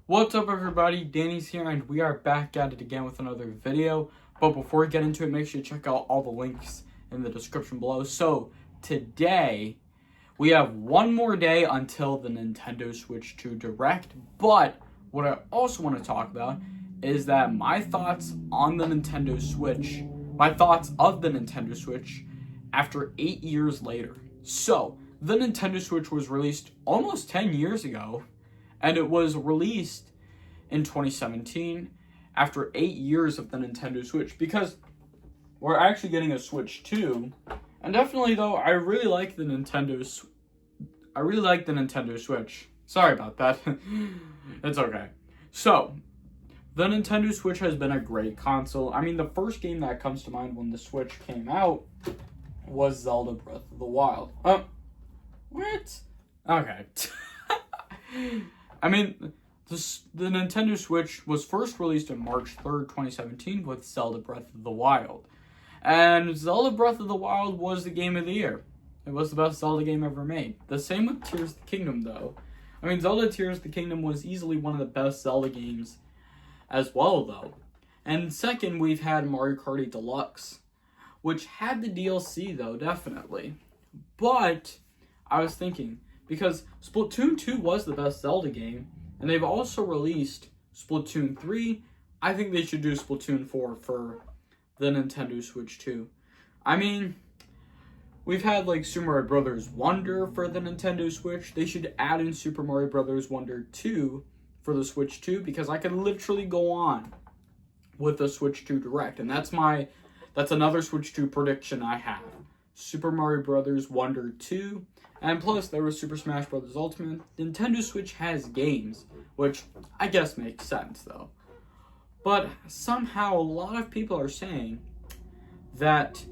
What's up, everybody? Danny's here, and we are back at it again with another video. But before we get into it, make sure you check out all the links in the description below. So today, we have one more day until the Nintendo Switch 2 Direct. But what I also want to talk about is that my thoughts on the Nintendo Switch, my thoughts of the Nintendo Switch after 8 years later. So the Nintendo Switch was released almost 10 years ago. And it was released in 2017 after 8 years of the Nintendo Switch, because we're actually getting a Switch 2. And definitely though, I really like the Nintendo Switch. Sorry about that. It's okay. So, the Nintendo Switch has been a great console. I mean, the first game that comes to mind when the Switch came out was Zelda Breath of the Wild. What? Okay. I mean, the Nintendo Switch was first released on March 3rd, 2017 with Zelda Breath of the Wild. And Zelda Breath of the Wild was the game of the year. It was the best Zelda game ever made. The same with Tears of the Kingdom, though. I mean, Zelda Tears of the Kingdom was easily one of the best Zelda games as well, though. And second, we've had Mario Kart 8 Deluxe, which had the DLC, though, definitely. But I was thinking, because Splatoon 2 was the best Zelda game, and they've also released Splatoon 3. I think they should do Splatoon 4 for the Nintendo Switch 2. I mean, we've had like Super Mario Bros. Wonder for the Nintendo Switch. They should add in Super Mario Bros. Wonder 2 for the Switch 2, because I could literally go on with the Switch 2 Direct. And that's another Switch 2 prediction I have. Super Mario Bros. Wonder 2. And plus, there was Super Smash Bros. Ultimate. Nintendo Switch has games, which I guess makes sense, though. But somehow, a lot of people are saying that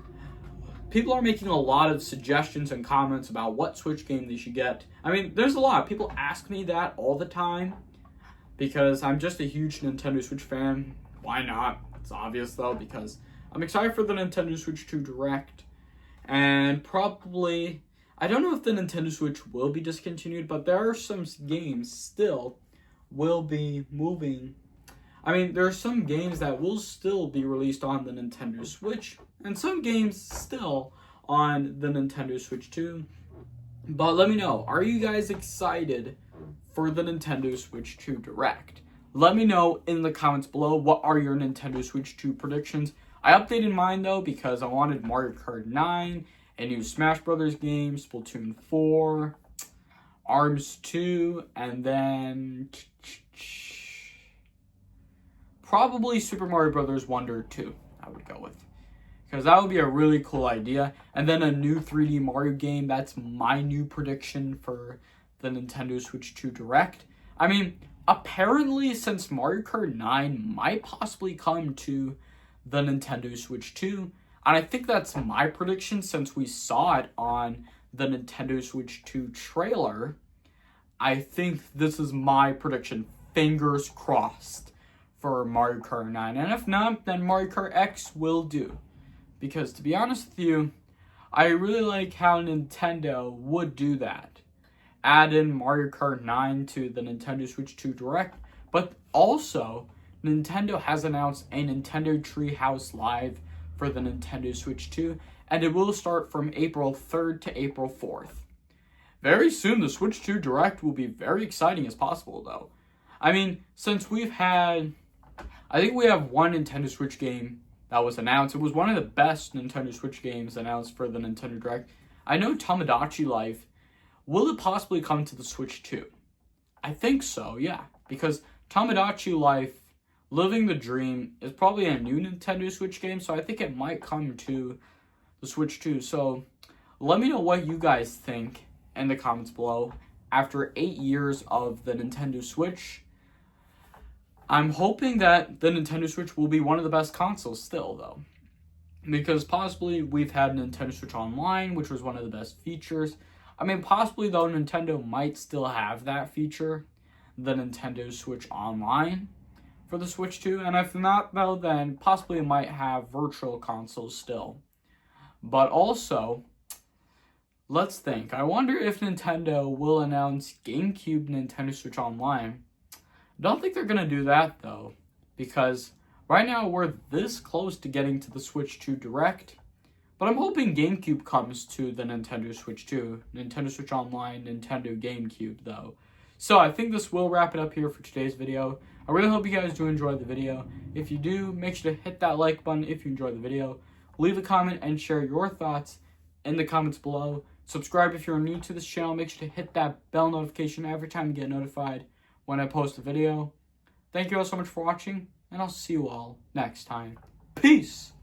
people are making a lot of suggestions and comments about what Switch game they should get. I mean, there's a lot. People ask me that all the time because I'm just a huge Nintendo Switch fan. Why not? It's obvious, though, because I'm excited for the Nintendo Switch 2 Direct. And probably, I don't know if the Nintendo Switch will be discontinued, but there are some games still will be moving. I mean, there are some games that will still be released on the Nintendo Switch, and some games still on the Nintendo Switch 2. But let me know, are you guys excited for the Nintendo Switch 2 Direct? Let me know in the comments below, what are your Nintendo Switch 2 predictions? I updated mine, though, because I wanted Mario Kart 9, a new Smash Brothers game, Splatoon 4, ARMS 2, and then probably Super Mario Bros. Wonder 2, I would go with. Because that would be a really cool idea. And then a new 3D Mario game, that's my new prediction for the Nintendo Switch 2 Direct. I mean, apparently, since Mario Kart 9 might possibly come to the Nintendo Switch 2, and I think that's my prediction since we saw it on the Nintendo Switch 2 trailer. I think this is my prediction. Fingers crossed for Mario Kart 9. And if not, then Mario Kart X will do. Because to be honest with you, I really like how Nintendo would do that. Add in Mario Kart 9 to the Nintendo Switch 2 Direct. But also, Nintendo has announced a Nintendo Treehouse Live for the Nintendo Switch 2, and it will start from April 3rd to April 4th. Very soon, the Switch 2 Direct will be very exciting as possible, though. I mean, since I think we have one Nintendo Switch game that was announced. It was one of the best Nintendo Switch games announced for the Nintendo Direct. I know Tomodachi Life. Will it possibly come to the Switch 2? I think so, yeah, because Tomodachi Life Living the Dream is probably a new Nintendo Switch game, so I think it might come to the Switch 2. So let me know what you guys think in the comments below. After 8 years of the Nintendo Switch, I'm hoping that the Nintendo Switch will be one of the best consoles still, though. Because possibly we've had Nintendo Switch Online, which was one of the best features. I mean, possibly, though, Nintendo might still have that feature, the Nintendo Switch Online, for the Switch 2, and if not, though, then possibly it might have virtual consoles still. But also, let's think. I wonder if Nintendo will announce GameCube Nintendo Switch Online I don't think they're going to do that, though, because right now we're this close to getting to the Switch 2 Direct, but I'm hoping GameCube comes to the Nintendo Switch 2. Nintendo Switch Online, Nintendo GameCube, though. So I think this will wrap it up here for today's video. I really hope you guys do enjoy the video. If you do, make sure to hit that like button if you enjoyed the video. Leave a comment and share your thoughts in the comments below. Subscribe if you're new to this channel. Make sure to hit that bell notification every time you get notified when I post a video. Thank you all so much for watching, and I'll see you all next time. Peace!